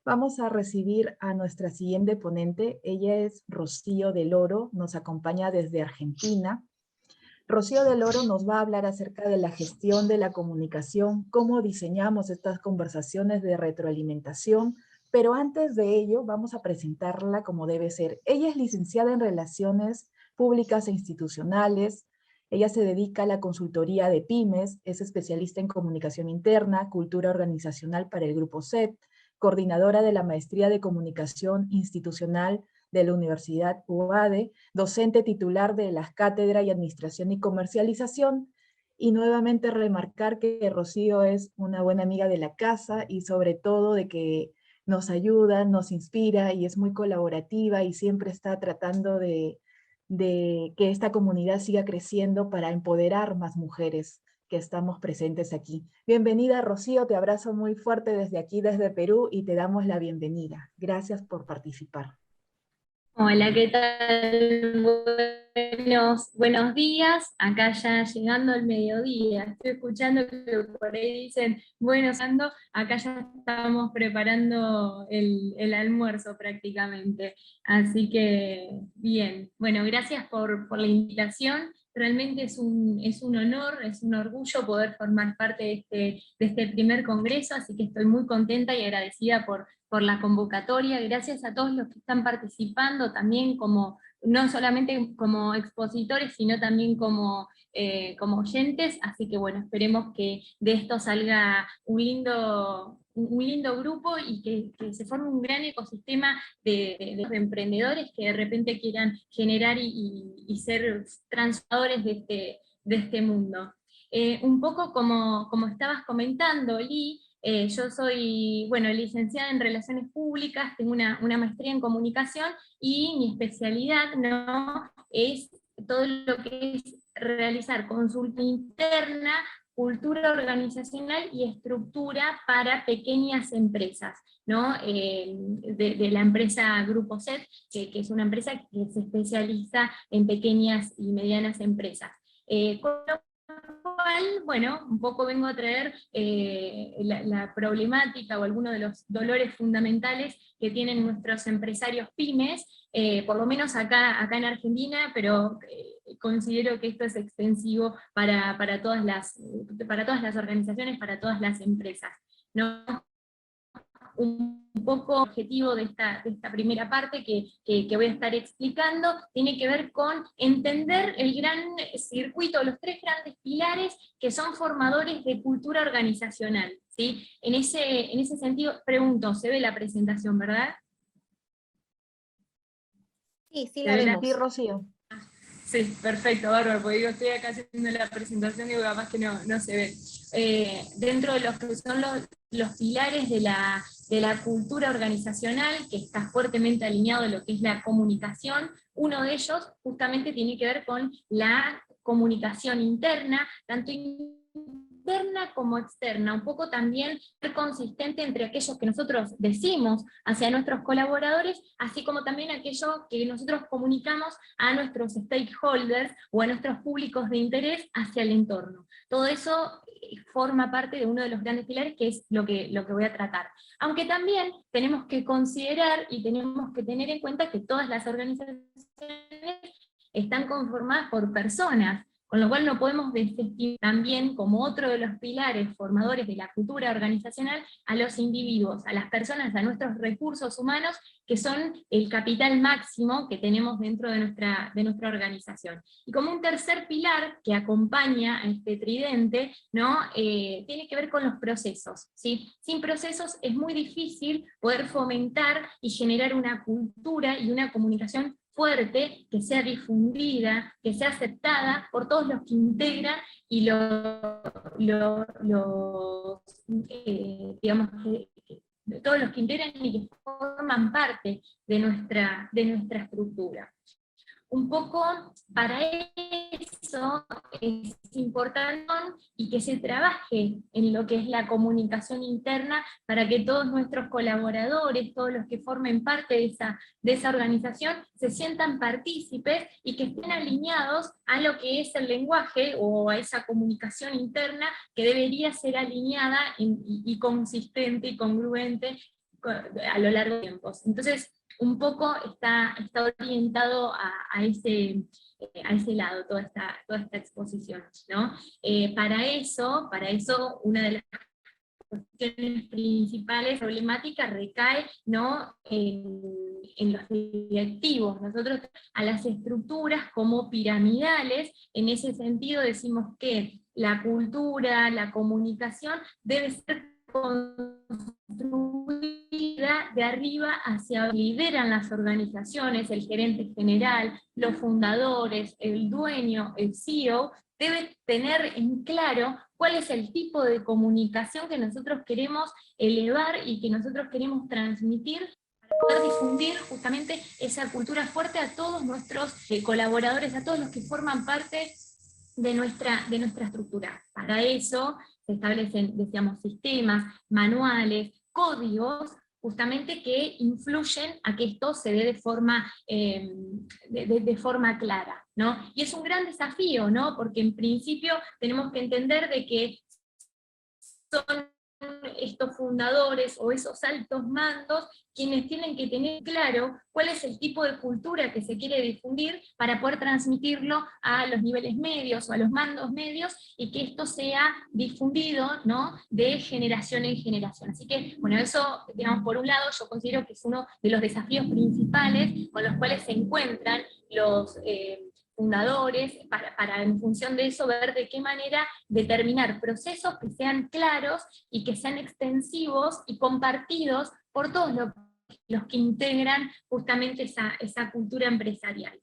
Vamos a recibir a nuestra siguiente ponente. Ella es Rocío del Oro, nos acompaña desde Argentina. Rocío del Oro nos va a hablar acerca de la gestión de la comunicación, cómo diseñamos estas conversaciones de retroalimentación, pero antes de ello vamos a presentarla como debe ser. Ella es licenciada en Relaciones Públicas e Institucionales. Ella se dedica a la consultoría de pymes, es especialista en comunicación interna, cultura organizacional para el Grupo SET, coordinadora de la Maestría de Comunicación Institucional de la Universidad UADE, docente titular de las cátedras y Administración y Comercialización, y nuevamente remarcar que Rocío es una buena amiga de la casa y sobre todo de que nos ayuda, nos inspira y es muy colaborativa y siempre está tratando de que esta comunidad siga creciendo para empoderar más mujeres que estamos presentes aquí. Bienvenida, Rocío, te abrazo muy fuerte desde aquí, desde Perú, y te damos la bienvenida. Gracias por participar. Hola, ¿qué tal? Buenos días. Acá ya llegando el mediodía. Estoy escuchando que por ahí dicen, bueno, acá ya estamos preparando el almuerzo prácticamente. Así que, bien. Bueno, gracias por la invitación. Realmente es un honor, es un orgullo poder formar parte de este primer congreso, así que estoy muy contenta y agradecida por la convocatoria. Gracias a todos los que están participando, también no solamente como expositores, sino también como oyentes, así que bueno, esperemos que de esto salga un lindo grupo y que se forme un gran ecosistema de emprendedores que de repente quieran generar y ser transformadores de este mundo. Un poco como estabas comentando, Lee, yo soy, bueno, licenciada en Relaciones Públicas, tengo una maestría en Comunicación y mi especialidad, ¿no?, es todo lo que es realizar consulta interna, cultura organizacional y estructura para pequeñas empresas, ¿no? De la empresa Grupo SET, que es una empresa que se especializa en pequeñas y medianas empresas. Con lo cual, bueno, un poco vengo a traer la problemática o algunos de los dolores fundamentales que tienen nuestros empresarios pymes, por lo menos acá en Argentina, pero considero que esto es extensivo para todas las organizaciones, para todas las empresas, ¿no? Un poco objetivo de esta primera parte que voy a estar explicando, tiene que ver con entender el gran circuito, los tres grandes pilares que son formadores de cultura organizacional, ¿sí? En ese sentido, pregunto, ¿se ve la presentación, verdad? Sí, la vemos. Sí, Rocío. Sí, perfecto, bárbaro, porque digo, estoy acá haciendo la presentación y digo, capaz que no se ve. Dentro de los que son los pilares de la cultura organizacional, que está fuertemente alineado a lo que es la comunicación, uno de ellos justamente tiene que ver con la comunicación interna, tanto interna como externa, un poco también ser consistente entre aquellos que nosotros decimos hacia nuestros colaboradores, así como también aquello que nosotros comunicamos a nuestros stakeholders o a nuestros públicos de interés hacia el entorno. Todo eso forma parte de uno de los grandes pilares, que es lo que voy a tratar. Aunque también tenemos que considerar y tenemos que tener en cuenta que todas las organizaciones están conformadas por personas, con lo cual no podemos desestimar también como otro de los pilares formadores de la cultura organizacional a los individuos, a las personas, a nuestros recursos humanos, que son el capital máximo que tenemos dentro de nuestra organización. Y como un tercer pilar que acompaña a este tridente, ¿no?, tiene que ver con los procesos, ¿sí? Sin procesos es muy difícil poder fomentar y generar una cultura y una comunicación fuerte, que sea difundida, que sea aceptada por todos los que integran y digamos, todos los que integran y que forman parte de nuestra estructura. Un poco para eso es importante y que se trabaje en lo que es la comunicación interna para que todos nuestros colaboradores, todos los que formen parte de esa organización, se sientan partícipes y que estén alineados a lo que es el lenguaje o a esa comunicación interna que debería ser alineada y consistente y congruente a lo largo de tiempos. Entonces, un poco está orientado a ese lado, toda esta exposición, ¿no? Para eso, una de las cuestiones principales problemáticas recae, ¿no?, en los directivos. Nosotros a las estructuras como piramidales, en ese sentido decimos que la cultura, la comunicación debe ser construida de arriba hacia abajo. Lideran las organizaciones, el gerente general, los fundadores, el dueño, el CEO, debe tener en claro cuál es el tipo de comunicación que nosotros queremos elevar y que nosotros queremos transmitir para poder difundir justamente esa cultura fuerte a todos nuestros colaboradores, a todos los que forman parte de nuestra estructura. Para eso se establecen, decíamos, sistemas, manuales, códigos, justamente que influyen a que esto se dé de forma clara, ¿no? Y es un gran desafío, ¿no? Porque en principio tenemos que entender de que son estos fundadores o esos altos mandos quienes tienen que tener claro cuál es el tipo de cultura que se quiere difundir para poder transmitirlo a los niveles medios o a los mandos medios, y que esto sea difundido, ¿no?, de generación en generación. Así que, bueno, eso, digamos, por un lado, yo considero que es uno de los desafíos principales con los cuales se encuentran los fundadores, para en función de eso ver de qué manera determinar procesos que sean claros y que sean extensivos y compartidos por todos los que integran justamente esa cultura empresarial.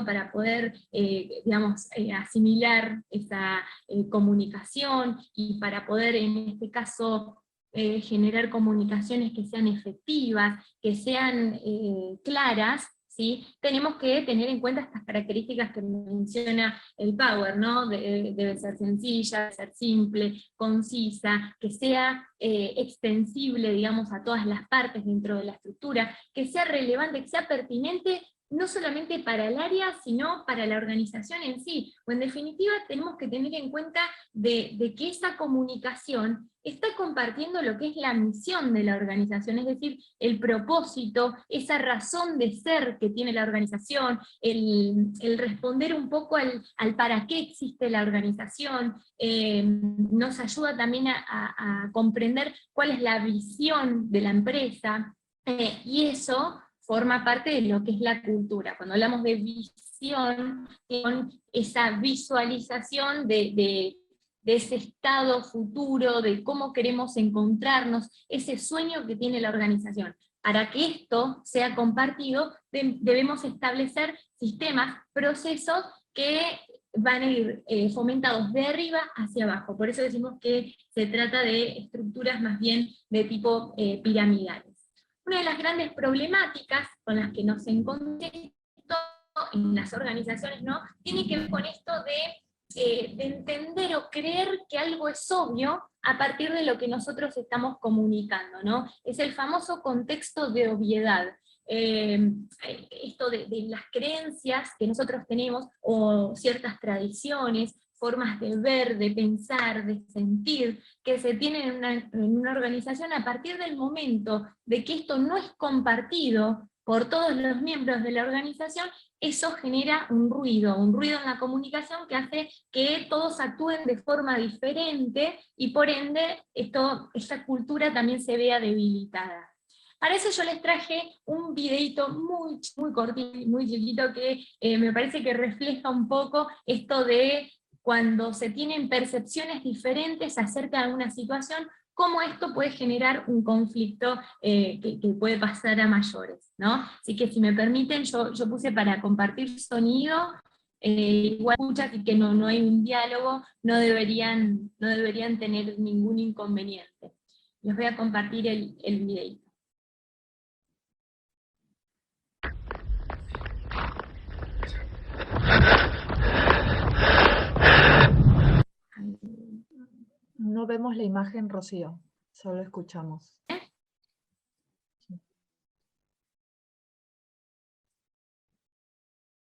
Para poder, digamos, asimilar esa comunicación, y para poder, en este caso, generar comunicaciones que sean efectivas, que sean claras, ¿sí?, tenemos que tener en cuenta estas características que menciona el Power, ¿no? Debe ser sencilla, debe ser simple, concisa, que sea extensible, digamos, a todas las partes dentro de la estructura, que sea relevante, que sea pertinente, no solamente para el área, sino para la organización en sí. O en definitiva, tenemos que tener en cuenta de que esa comunicación está compartiendo lo que es la misión de la organización, es decir, el propósito, esa razón de ser que tiene la organización, el responder un poco al para qué existe la organización, nos ayuda también a comprender cuál es la visión de la empresa, y eso forma parte de lo que es la cultura. Cuando hablamos de visión, con esa visualización de ese estado futuro, de cómo queremos encontrarnos, ese sueño que tiene la organización. Para que esto sea compartido, debemos establecer sistemas, procesos que van a ir fomentados de arriba hacia abajo. Por eso decimos que se trata de estructuras más bien de tipo piramidales. Una de las grandes problemáticas con las que nos encontramos en las organizaciones, ¿no?, tiene que ver con esto de entender o creer que algo es obvio a partir de lo que nosotros estamos comunicando, ¿no? Es el famoso contexto de obviedad. Esto de las creencias que nosotros tenemos, o ciertas tradiciones, formas de ver, de pensar, de sentir, que se tienen en una organización, a partir del momento de que esto no es compartido por todos los miembros de la organización, eso genera un ruido en la comunicación que hace que todos actúen de forma diferente, y por ende esta cultura también se vea debilitada. Para eso yo les traje un videito muy cortito, muy chiquito, que me parece que refleja un poco esto de cuando se tienen percepciones diferentes acerca de una situación, cómo esto puede generar un conflicto que puede pasar a mayores, ¿no? Así que si me permiten, yo puse para compartir sonido, igual escuchas, y que no hay un diálogo, no deberían tener ningún inconveniente. Les voy a compartir el videito. No vemos la imagen, Rocío, solo escuchamos.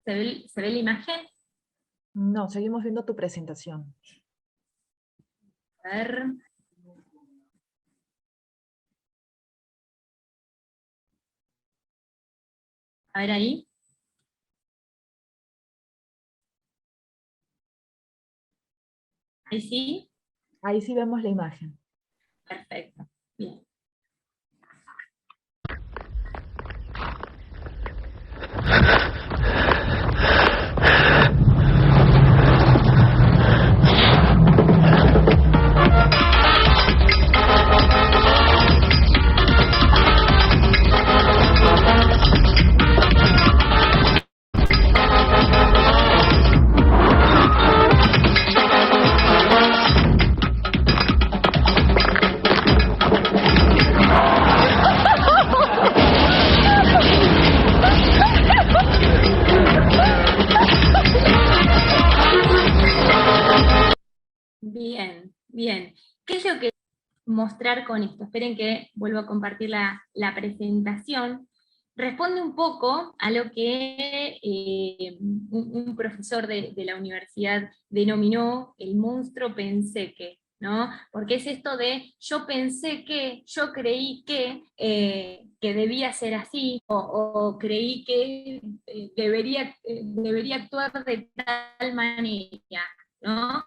¿Se ve la imagen? No, seguimos viendo tu presentación. A ver. A ver ahí. Ahí sí. Ahí sí vemos la imagen. Perfecto. Bien. Bien, bien. ¿Qué es lo que mostrar con esto? Esperen que vuelvo a compartir la presentación. Responde un poco a lo que un profesor de la universidad denominó el monstruo pensé que, ¿no? Porque es esto de yo pensé que, yo creí que debía ser así, o creí que debería actuar de tal manera, ¿no?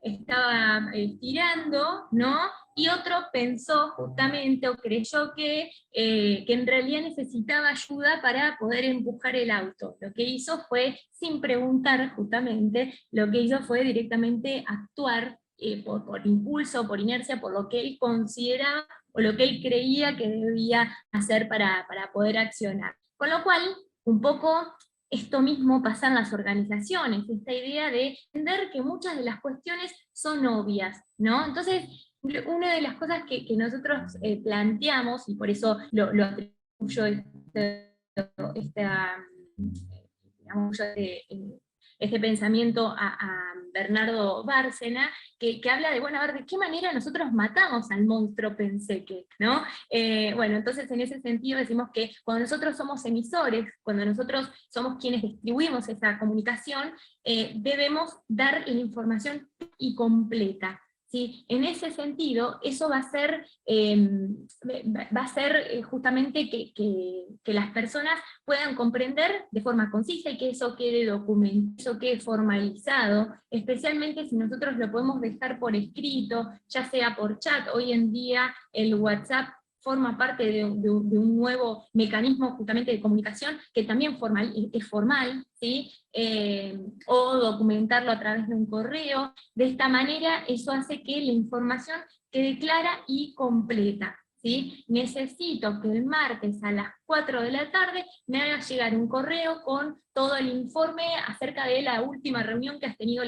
Estaba tirando, ¿no? Y otro pensó justamente o creyó que en realidad necesitaba ayuda para poder empujar el auto. Lo que hizo fue, sin preguntar justamente, lo que hizo fue directamente actuar por impulso, por inercia, por lo que él consideraba o lo que él creía que debía hacer para poder accionar. Con lo cual, un poco esto mismo pasa en las organizaciones, esta idea de entender que muchas de las cuestiones son obvias, ¿no? Entonces, una de las cosas que nosotros planteamos, y por eso lo atribuyo este pensamiento a Bernardo Bárcena, que habla de, bueno, a ver, ¿de qué manera nosotros matamos al monstruo pensé que, ¿no? Bueno, entonces en ese sentido decimos que cuando nosotros somos emisores, cuando nosotros somos quienes distribuimos esa comunicación, debemos dar la información y completa. ¿Sí? En ese sentido, eso va a ser justamente que las personas puedan comprender de forma concisa y que eso quede documentado, eso quede formalizado, especialmente si nosotros lo podemos dejar por escrito, ya sea por chat. Hoy en día el WhatsApp forma parte de un nuevo mecanismo justamente de comunicación que también es formal, ¿sí? O documentarlo a través de un correo. De esta manera eso hace que la información quede clara y completa. ¿Sí? Necesito que el martes a las 4 de la tarde me haga llegar un correo con todo el informe acerca de la última reunión que has tenido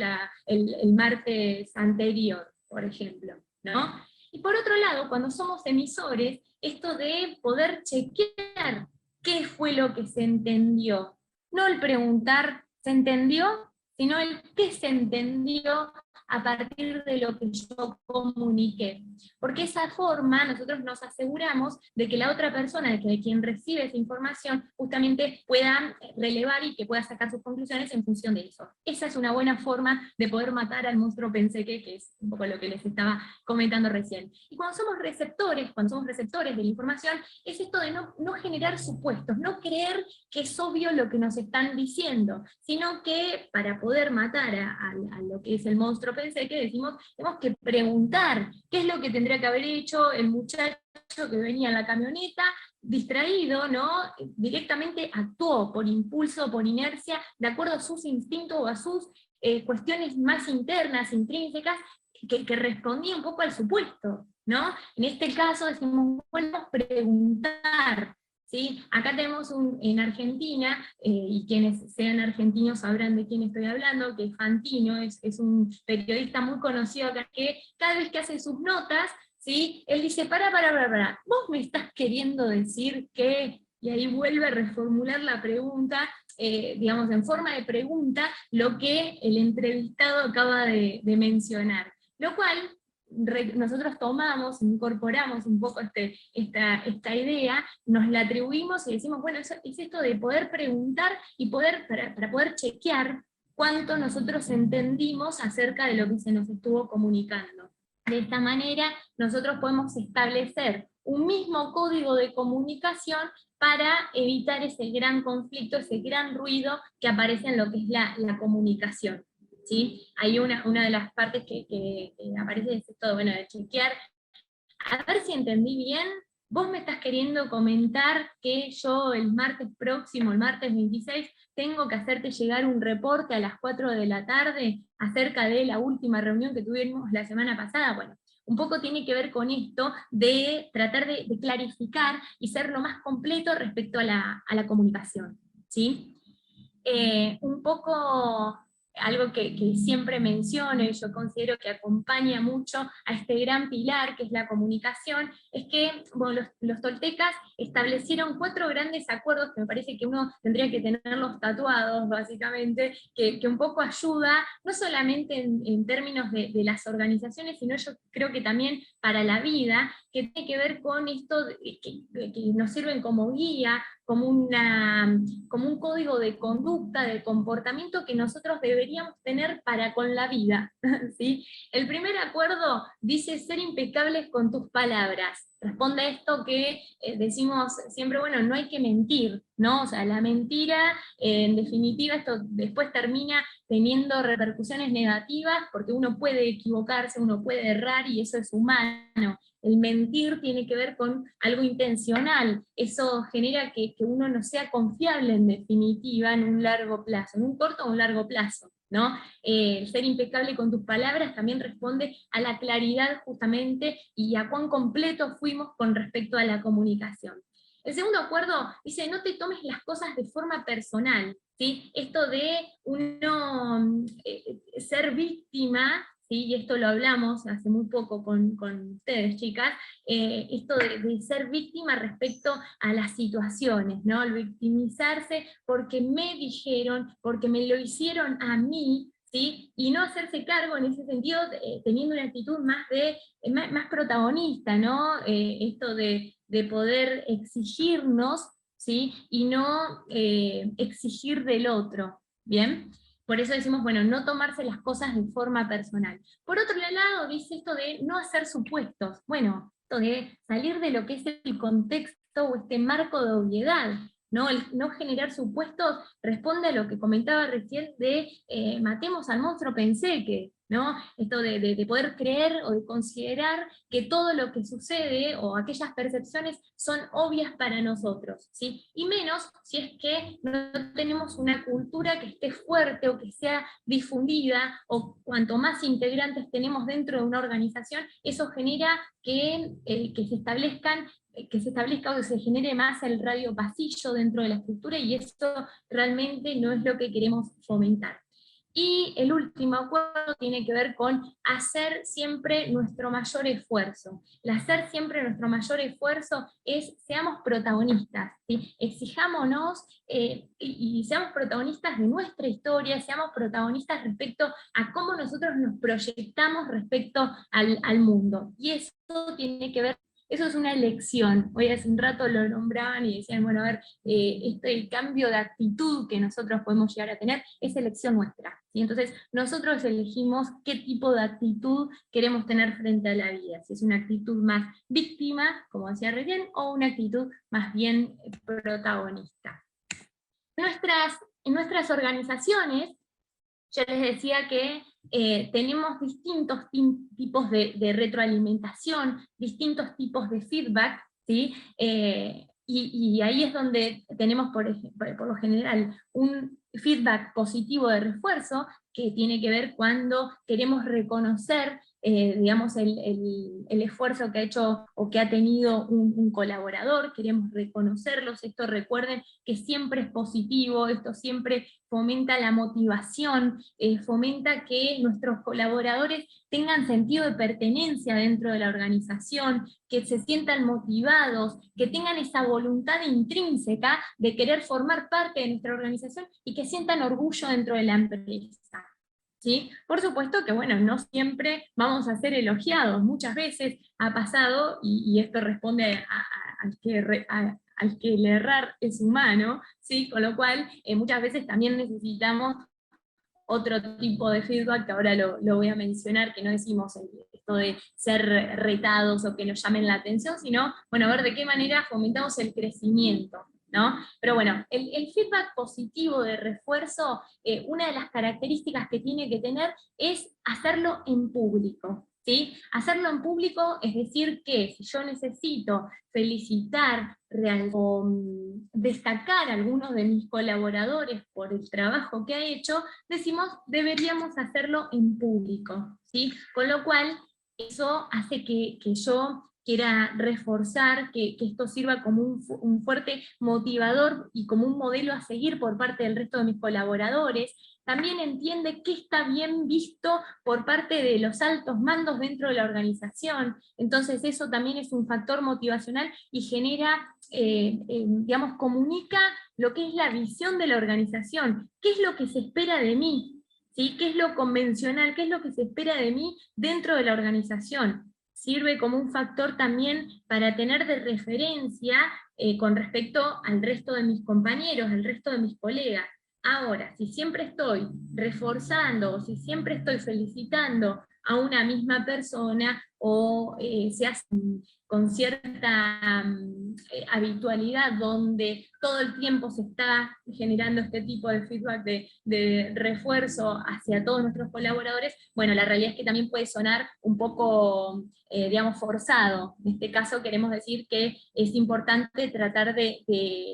el martes anterior, por ejemplo, ¿no? Y por otro lado, cuando somos emisores, esto de poder chequear qué fue lo que se entendió. No el preguntar, ¿se entendió? Sino el qué se entendió a partir de lo que yo comuniqué. Porque esa forma nosotros nos aseguramos de que la otra persona, de quien recibe esa información, justamente pueda relevar y que pueda sacar sus conclusiones en función de eso. Esa es una buena forma de poder matar al monstruo pensé que es un poco lo que les estaba comentando recién. Y cuando somos receptores de la información, es esto de no generar supuestos, no creer que es obvio lo que nos están diciendo, sino que para poder matar a lo que es el monstruo pensé que decimos, tenemos que preguntar qué es lo que tendría que haber hecho el muchacho que venía en la camioneta, distraído, ¿no? Directamente actuó por impulso, por inercia, de acuerdo a sus instintos o a sus cuestiones más internas, intrínsecas, que respondía un poco al supuesto, ¿no? En este caso decimos, bueno, preguntar, ¿sí? Acá tenemos en Argentina, y quienes sean argentinos sabrán de quién estoy hablando, que Fantino es un periodista muy conocido acá, que cada vez que hace sus notas, ¿sí? Él dice, para, vos me estás queriendo decir que, y ahí vuelve a reformular la pregunta, digamos, en forma de pregunta, lo que el entrevistado acaba de mencionar. Lo cual nosotros tomamos, incorporamos un poco esta idea, nos la atribuimos y decimos, bueno, es esto de poder preguntar y para poder chequear cuánto nosotros entendimos acerca de lo que se nos estuvo comunicando. De esta manera nosotros podemos establecer un mismo código de comunicación para evitar ese gran conflicto, ese gran ruido que aparece en lo que es la comunicación. ¿Sí? Hay una de las partes que aparece es esto, bueno, de chequear, a ver si entendí bien. Vos me estás queriendo comentar que yo el martes próximo, el martes 26, tengo que hacerte llegar un reporte a las 4 de la tarde acerca de la última reunión que tuvimos la semana pasada. Bueno, un poco tiene que ver con esto de tratar de clarificar y ser lo más completo respecto a la comunicación, ¿sí? Un poco algo que siempre menciono y yo considero que acompaña mucho a este gran pilar que es la comunicación, es que bueno, los toltecas establecieron 4 grandes acuerdos que me parece que uno tendría que tenerlos tatuados, básicamente, que un poco ayuda, no solamente en términos de las organizaciones, sino yo creo que también para la vida, que tiene que ver con esto que nos sirven como guía, como un código de conducta, de comportamiento que nosotros deberíamos tener para con la vida, ¿sí? El primer acuerdo dice ser impecables con tus palabras. Responde a esto que decimos siempre, bueno, no hay que mentir, ¿no? O sea, la mentira, en definitiva, esto después termina teniendo repercusiones negativas, porque uno puede equivocarse, uno puede errar, y eso es humano. El mentir tiene que ver con algo intencional, eso genera que uno no sea confiable en definitiva en un largo plazo, en un corto o un largo plazo, ¿no? Ser impecable con tus palabras también responde a la claridad justamente y a cuán completos fuimos con respecto a la comunicación. El segundo acuerdo dice, no te tomes las cosas de forma personal, ¿sí? Esto de uno ser víctima, ¿sí? Y esto lo hablamos hace muy poco con ustedes, chicas, esto de ser víctima respecto a las situaciones, ¿no? El victimizarse porque me dijeron, porque me lo hicieron a mí, ¿sí? Y no hacerse cargo en ese sentido, teniendo una actitud más protagonista, ¿no? Esto de poder exigirnos, ¿sí? Y no exigir del otro, ¿bien? Por eso decimos, bueno, no tomarse las cosas de forma personal. Por otro lado, dice esto de no hacer supuestos. Bueno, esto de salir de lo que es el contexto o este marco de obviedad, ¿no? El no generar supuestos responde a lo que comentaba recién de matemos al monstruo pensé que, ¿no? Esto de poder creer o de considerar que todo lo que sucede o aquellas percepciones son obvias para nosotros, ¿sí? Y menos si es que no tenemos una cultura que esté fuerte o que sea difundida, o cuanto más integrantes tenemos dentro de una organización, eso genera que se establezca o que se genere más el radio pasillo dentro de la estructura, y esto realmente no es lo que queremos fomentar. Y el último acuerdo tiene que ver con hacer siempre nuestro mayor esfuerzo. El hacer siempre nuestro mayor esfuerzo es, seamos protagonistas, ¿sí? Exijámonos y seamos protagonistas de nuestra historia, seamos protagonistas respecto a cómo nosotros nos proyectamos respecto al mundo. Y eso tiene que ver. Eso es una elección. Hoy hace un rato lo nombraban y decían, bueno, a ver, el cambio de actitud que nosotros podemos llegar a tener es elección nuestra, ¿sí? Entonces, nosotros elegimos qué tipo de actitud queremos tener frente a la vida, si es una actitud más víctima, como decía recién, o una actitud más bien protagonista. En nuestras organizaciones, yo les decía que tenemos distintos tipos de retroalimentación, distintos tipos de feedback, ¿sí? Y ahí es donde tenemos, por lo general, un feedback positivo de refuerzo, que tiene que ver cuando queremos reconocer digamos, el esfuerzo que ha hecho o que ha tenido un colaborador, queremos reconocerlos. Esto recuerden que siempre es positivo, esto siempre fomenta la motivación, fomenta que nuestros colaboradores tengan sentido de pertenencia dentro de la organización, que se sientan motivados, que tengan esa voluntad intrínseca de querer formar parte de nuestra organización y que sientan orgullo dentro de la empresa. ¿Sí? Por supuesto que, bueno, no siempre vamos a ser elogiados, muchas veces ha pasado, y esto responde al que el errar es humano, ¿sí? Con lo cual muchas veces también necesitamos otro tipo de feedback, que ahora lo voy a mencionar, que no decimos esto de ser retados o que nos llamen la atención, sino, bueno, a ver de qué manera fomentamos el crecimiento, ¿no? Pero bueno, el feedback positivo de refuerzo, una de las características que tiene que tener es hacerlo en público, ¿sí? Hacerlo en público es decir que si yo necesito felicitar o destacar a algunos de mis colaboradores por el trabajo que ha hecho, decimos deberíamos hacerlo en público, ¿sí? Con lo cual eso hace que yo quiera reforzar, que esto sirva como un fuerte motivador y como un modelo a seguir por parte del resto de mis colaboradores. También entiende qué está bien visto por parte de los altos mandos dentro de la organización, entonces eso también es un factor motivacional y genera, digamos, comunica lo que es la visión de la organización, qué es lo que se espera de mí, ¿sí? ¿Qué es lo convencional, qué es lo que se espera de mí dentro de la organización? Sirve como un factor también para tener de referencia con respecto al resto de mis compañeros, al resto de mis colegas. Ahora, si siempre estoy reforzando o si siempre estoy felicitando a una misma persona o se hace con cierta habitualidad donde todo el tiempo se está generando este tipo de feedback de refuerzo hacia todos nuestros colaboradores, bueno, la realidad es que también puede sonar un poco, digamos, forzado. En este caso queremos decir que es importante tratar de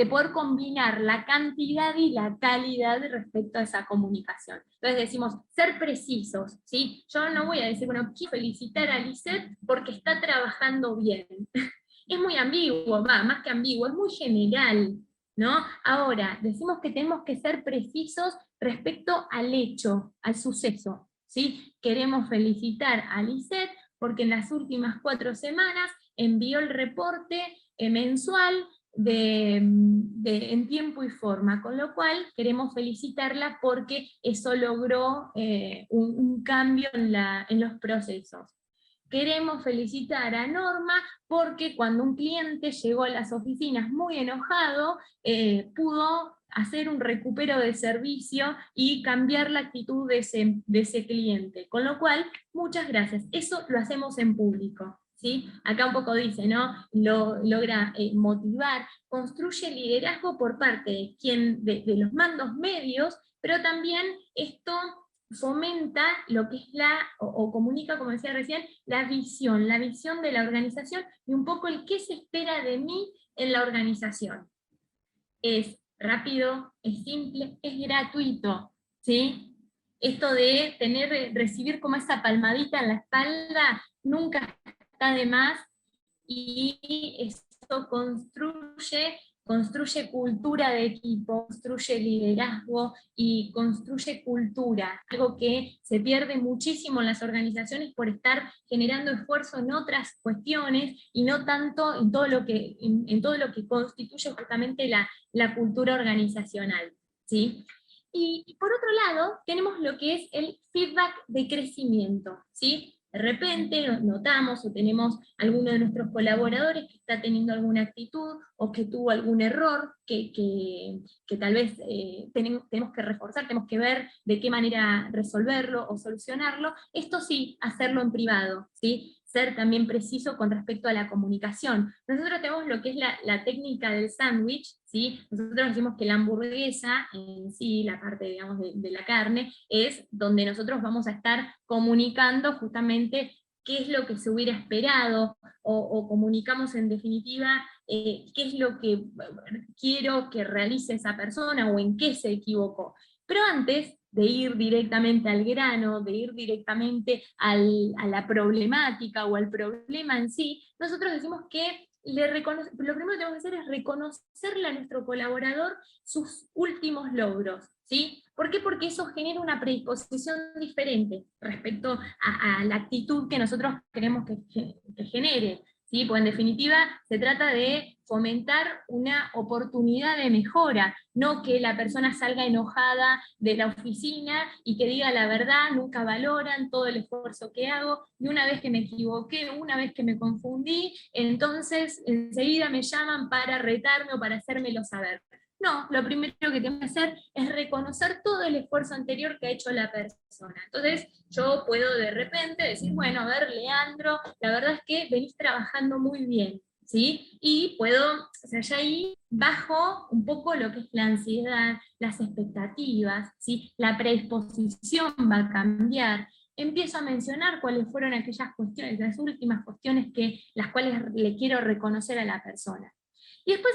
poder combinar la cantidad y la calidad respecto a esa comunicación. Entonces decimos, ser precisos, ¿sí? Yo no voy a decir, bueno, quiero felicitar a Lisette porque está trabajando bien. Es muy ambiguo, más que ambiguo, es muy general, ¿no? Ahora, decimos que tenemos que ser precisos respecto al hecho, al suceso, ¿sí? Queremos felicitar a Lisette porque en las últimas 4 semanas envió el reporte mensual en tiempo y forma, con lo cual queremos felicitarla porque eso logró un cambio en los procesos. Queremos felicitar a Norma porque cuando un cliente llegó a las oficinas muy enojado, pudo hacer un recupero de servicio y cambiar la actitud de ese cliente. Con lo cual, muchas gracias. Eso lo hacemos en público. ¿Sí? Acá un poco dice, ¿no? Logra motivar, construye liderazgo por parte de los mandos medios, pero también esto fomenta lo que es o comunica, como decía recién, la visión de la organización y un poco el qué se espera de mí en la organización. Es rápido, es simple, es gratuito, ¿sí? Esto de recibir como esa palmadita en la espalda nunca está de más, y esto construye cultura de equipo, construye liderazgo y construye cultura, algo que se pierde muchísimo en las organizaciones por estar generando esfuerzo en otras cuestiones y no tanto en todo lo que constituye justamente la cultura organizacional, ¿sí? Y por otro lado, tenemos lo que es el feedback de crecimiento, ¿sí? De repente notamos o tenemos alguno de nuestros colaboradores que está teniendo alguna actitud o que tuvo algún error que tal vez tenemos que reforzar, tenemos que ver de qué manera resolverlo o solucionarlo. Esto sí, hacerlo en privado, ¿sí? Ser también preciso con respecto a la comunicación. Nosotros tenemos lo que es la técnica del sándwich, ¿sí? Nosotros decimos que la hamburguesa en sí, la parte, digamos, de la carne, es donde nosotros vamos a estar comunicando justamente qué es lo que se hubiera esperado, o comunicamos en definitiva qué es lo que quiero que realice esa persona o en qué se equivocó. Pero antes de ir directamente al grano, de ir directamente a la problemática o al problema en sí, nosotros decimos que lo primero que tenemos que hacer es reconocerle a nuestro colaborador sus últimos logros, ¿sí? ¿Por qué? Porque eso genera una predisposición diferente respecto a la actitud que nosotros queremos que genere, ¿sí? Porque en definitiva se trata de fomentar una oportunidad de mejora, no que la persona salga enojada de la oficina y que diga la verdad, nunca valoran todo el esfuerzo que hago, y una vez que me equivoqué, una vez que me confundí, entonces enseguida me llaman para retarme o para hacérmelo saber. No, lo primero que tengo que hacer es reconocer todo el esfuerzo anterior que ha hecho la persona. Entonces, yo puedo de repente decir, bueno, a ver, Leandro, la verdad es que venís trabajando muy bien, ¿sí? Y puedo, o sea, ya ahí bajo un poco lo que es la ansiedad, las expectativas, ¿sí? La predisposición va a cambiar. Empiezo a mencionar cuáles fueron aquellas cuestiones, las últimas cuestiones las cuales le quiero reconocer a la persona. Y después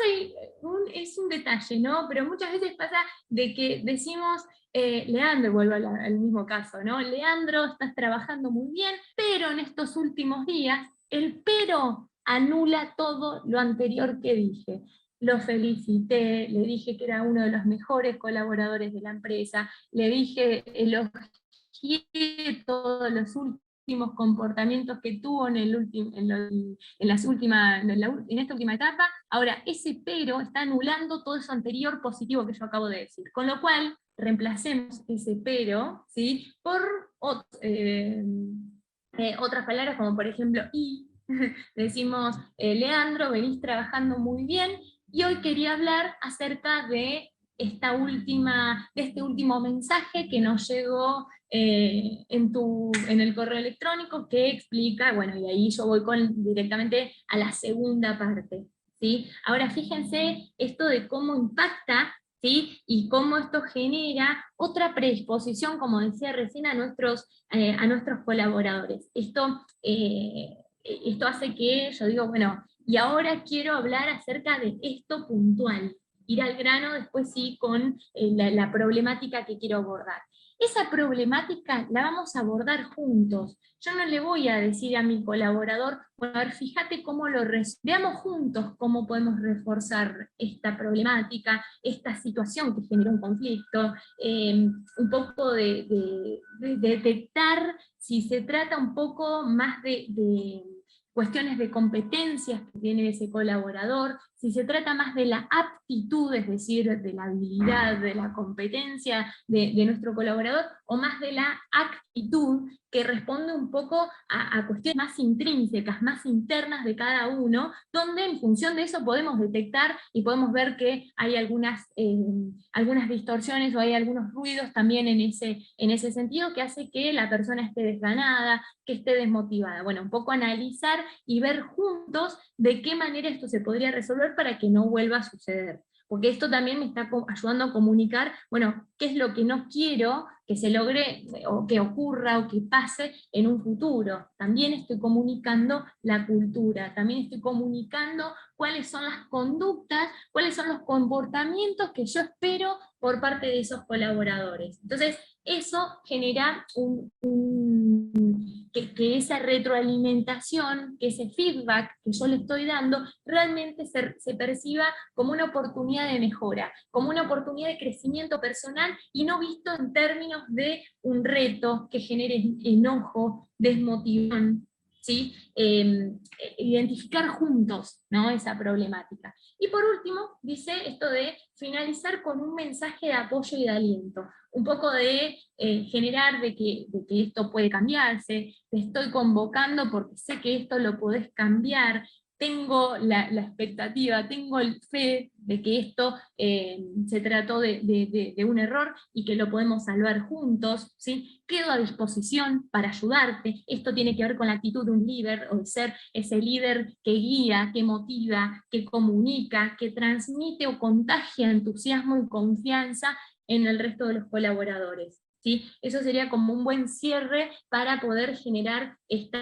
es un detalle, ¿no? Pero muchas veces pasa de que decimos, Leandro, vuelvo al mismo caso, ¿no? Leandro, estás trabajando muy bien, pero en estos últimos días, el pero anula todo lo anterior que dije. Lo felicité, le dije que era uno de los mejores colaboradores de la empresa, le dije, elogié todos los últimos comportamientos que tuvo en esta última etapa. Ahora, ese pero está anulando todo eso anterior positivo que yo acabo de decir. Con lo cual, reemplacemos ese pero, ¿sí? Por otras palabras, como por ejemplo y. Decimos, Leandro, venís trabajando muy bien, y hoy quería hablar acerca de este último mensaje que nos llegó en el correo electrónico, que explica, bueno, y ahí yo voy directamente a la segunda parte, ¿sí? Ahora fíjense esto de cómo impacta, ¿sí? Y cómo esto genera otra predisposición, como decía recién, a nuestros colaboradores. Esto hace que yo digo, bueno, y ahora quiero hablar acerca de esto puntual, ir al grano después sí con la problemática que quiero abordar. Esa problemática la vamos a abordar juntos. Yo no le voy a decir a mi colaborador, bueno, a ver, fíjate cómo veamos juntos cómo podemos reforzar esta problemática, esta situación que genera un conflicto, un poco de detectar si se trata un poco más de cuestiones de competencias que tiene ese colaborador, si se trata más de la aptitud, es decir, de la habilidad, de la competencia de nuestro colaborador, o más de la actitud, que responde un poco a cuestiones más intrínsecas, más internas de cada uno, donde en función de eso podemos detectar y podemos ver que hay algunas distorsiones o hay algunos ruidos también en ese sentido, que hace que la persona esté desganada, que esté desmotivada. Bueno, un poco analizar y ver juntos de qué manera esto se podría resolver para que no vuelva a suceder. Porque esto también me está ayudando a comunicar, bueno, qué es lo que no quiero que se logre, o que ocurra, o que pase en un futuro. También estoy comunicando la cultura, también estoy comunicando cuáles son las conductas, cuáles son los comportamientos que yo espero por parte de esos colaboradores. Entonces, eso genera que esa retroalimentación, que ese feedback que yo le estoy dando, realmente se perciba como una oportunidad de mejora, como una oportunidad de crecimiento personal, y no visto en términos de un reto que genere enojo, desmotivación, ¿sí? Identificar juntos, ¿no?, esa problemática. Y por último, dice esto de finalizar con un mensaje de apoyo y de aliento, un poco de generar de que esto puede cambiarse, te estoy convocando porque sé que esto lo podés cambiar, tengo la expectativa, tengo el fe de que esto se trató de un error y que lo podemos salvar juntos, ¿sí? Quedo a disposición para ayudarte. Esto tiene que ver con la actitud de un líder, o de ser ese líder que guía, que motiva, que comunica, que transmite o contagia entusiasmo y confianza en el resto de los colaboradores, ¿sí? Eso sería como un buen cierre para poder generar este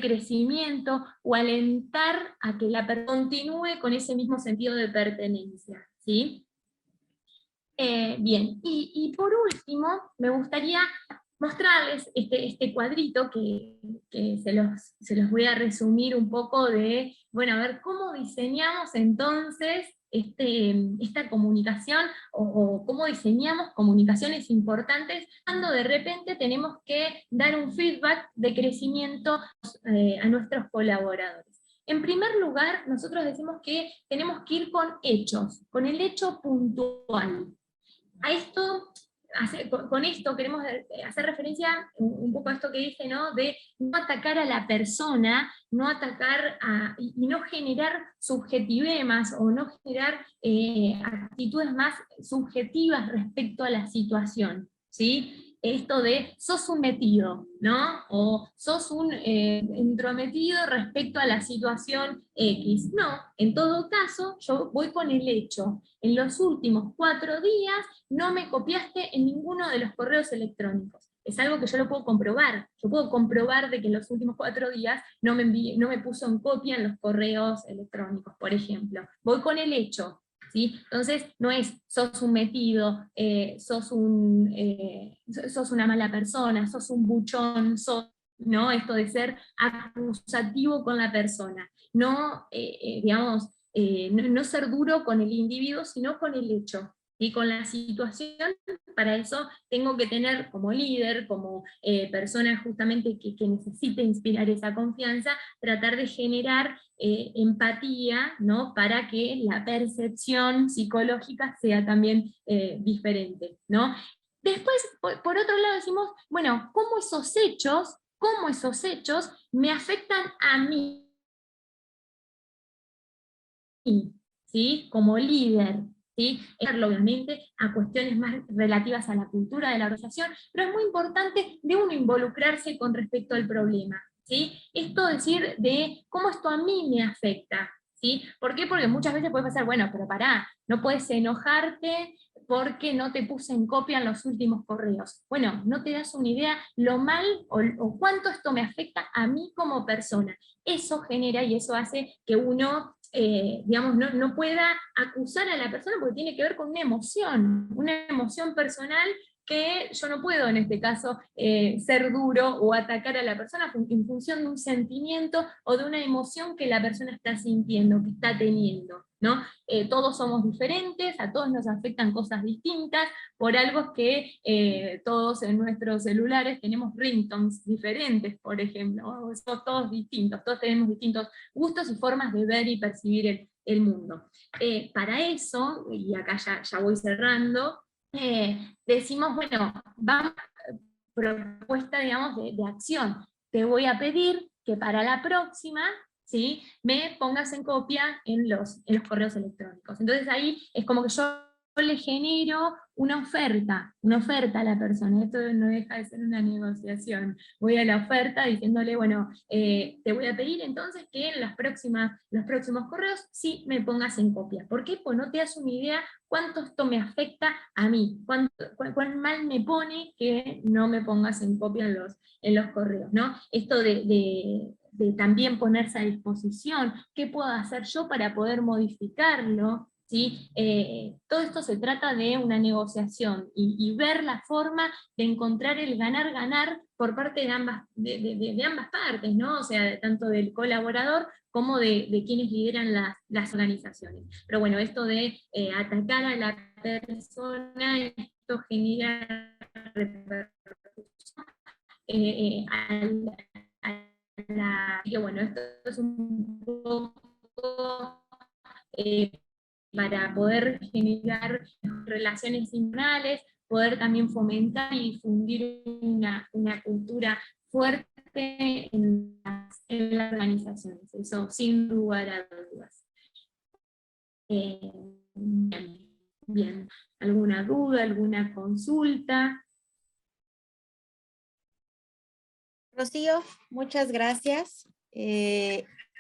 crecimiento, o alentar a que la persona continúe con ese mismo sentido de pertenencia, ¿sí? Bien, y por último, me gustaría mostrarles este cuadrito que se los voy a resumir un poco de, bueno, a ver cómo diseñamos entonces esta comunicación, o cómo diseñamos comunicaciones importantes cuando de repente tenemos que dar un feedback de crecimiento a nuestros colaboradores. En primer lugar, nosotros decimos que tenemos que ir con hechos, con el hecho puntual. A esto con esto queremos hacer referencia un poco a esto que dije, ¿no? De no atacar a la persona, no atacar y no generar subjetivemas o no generar actitudes más subjetivas respecto a la situación, ¿sí? Esto de sos un metido, ¿no? O sos un entrometido respecto a la situación X. No, en todo caso, yo voy con el hecho. En los últimos 4 días no me copiaste en ninguno de los correos electrónicos. Es algo que yo lo puedo comprobar. Yo puedo comprobar de que en los últimos 4 días no me puso en copia en los correos electrónicos, por ejemplo. Voy con el hecho. ¿Sí? Entonces, no es sos un metido, sos una mala persona, sos un buchón, ¿no? Esto de ser acusativo con la persona. No, digamos, no ser duro con el individuo, sino con el hecho. Y con la situación, para eso tengo que tener como líder, como persona justamente que necesite inspirar esa confianza, tratar de generar empatía, ¿no? Para que la percepción psicológica sea también diferente, ¿no? Después, por otro lado, decimos, bueno, ¿cómo esos hechos me afectan a mí? ¿Sí? Como líder, ¿sí? Obviamente a cuestiones más relativas a la cultura de la organización, pero es muy importante de uno involucrarse con respecto al problema, ¿sí? Esto decir de cómo esto a mí me afecta, ¿sí? ¿Por qué? Porque muchas veces puede pasar, bueno, pero pará, no puedes enojarte porque no te puse en copia en los últimos correos. Bueno, no te das una idea lo mal o cuánto esto me afecta a mí como persona. Eso genera y eso hace que uno digamos, no pueda acusar a la persona porque tiene que ver con una emoción personal que yo no puedo en este caso ser duro o atacar a la persona en función de un sentimiento o de una emoción que la persona está sintiendo, que está teniendo, ¿no? Todos somos diferentes, a todos nos afectan cosas distintas, por algo que todos en nuestros celulares tenemos ringtones diferentes, por ejemplo, son todos distintos, todos tenemos distintos gustos y formas de ver y percibir el mundo. Para eso, y acá ya voy cerrando, decimos, bueno, vamos, propuesta, digamos, de acción. Te voy a pedir que para la próxima, ¿sí? Me pongas en copia en los correos electrónicos. Entonces ahí es como que yo le genero una oferta a la persona. Esto no deja de ser una negociación. Voy a la oferta diciéndole, bueno, te voy a pedir entonces que en los próximos correos sí me pongas en copia. ¿Por qué? Pues no te das una idea cuánto esto me afecta a mí, cuán mal me pone que no me pongas en copia en los correos, ¿no? Esto de también ponerse a disposición, qué puedo hacer yo para poder modificarlo, ¿sí? Todo esto se trata de una negociación y ver la forma de encontrar el ganar-ganar por parte de ambas partes, ¿no? O sea, tanto del colaborador como de quienes lideran las organizaciones. Pero bueno, esto de atacar a la persona, esto genera repercusión que bueno, esto es un poco para poder generar relaciones inmunales, poder también fomentar y difundir una cultura fuerte en las organizaciones, eso sin lugar a dudas. Bien, ¿alguna duda, alguna consulta? Rocío, muchas gracias.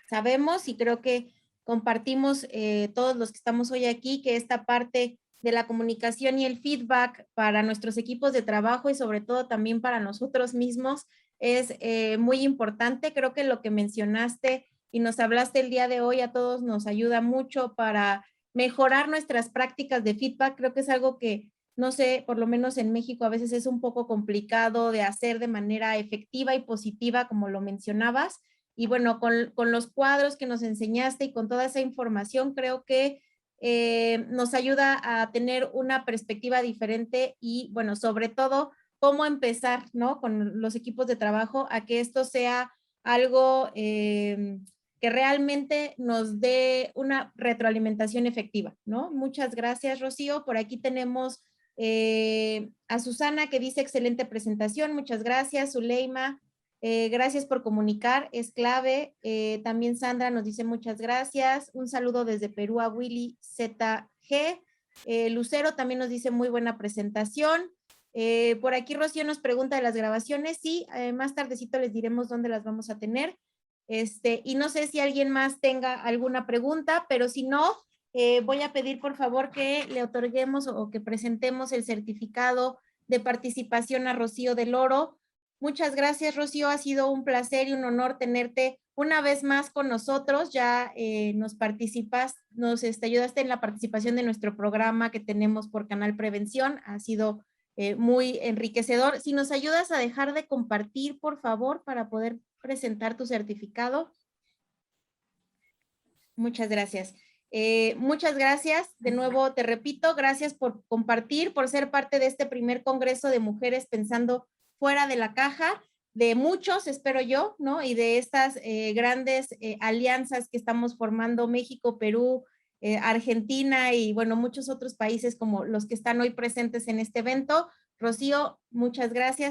Sabemos y creo que compartimos todos los que estamos hoy aquí que esta parte de la comunicación y el feedback para nuestros equipos de trabajo y sobre todo también para nosotros mismos es muy importante. Creo que lo que mencionaste y nos hablaste el día de hoy a todos nos ayuda mucho para mejorar nuestras prácticas de feedback. Creo que es algo que no sé, por lo menos en México a veces es un poco complicado de hacer de manera efectiva y positiva, como lo mencionabas. Y bueno, con los cuadros que nos enseñaste y con toda esa información, creo que nos ayuda a tener una perspectiva diferente y bueno, sobre todo, cómo empezar, ¿no? Con los equipos de trabajo a que esto sea algo que realmente nos dé una retroalimentación efectiva, ¿no? Muchas gracias, Rocío. Por aquí tenemos A Susana, que dice excelente presentación, muchas gracias. Zuleima, gracias por comunicar, es clave. También Sandra nos dice muchas gracias. Un saludo desde Perú a Willy ZG. Lucero también nos dice muy buena presentación. Por aquí Rocío nos pregunta de las grabaciones. Sí, más tardecito les diremos dónde las vamos a tener. Y no sé si alguien más tenga alguna pregunta, pero si no, voy a pedir por favor que le otorguemos o que presentemos el certificado de participación a Rocío del Oro. Muchas gracias, Rocío, ha sido un placer y un honor tenerte una vez más con nosotros. Ya nos ayudaste en la participación de nuestro programa que tenemos por Canal Prevención, ha sido muy enriquecedor. Si nos ayudas a dejar de compartir, por favor, para poder presentar tu certificado. Muchas gracias. Muchas gracias. De nuevo, te repito, gracias por compartir, por ser parte de este primer Congreso de Mujeres Pensando Fuera de la Caja, de muchos, espero yo, ¿no? Y de estas grandes alianzas que estamos formando México, Perú, Argentina y, bueno, muchos otros países como los que están hoy presentes en este evento. Rocío, muchas gracias.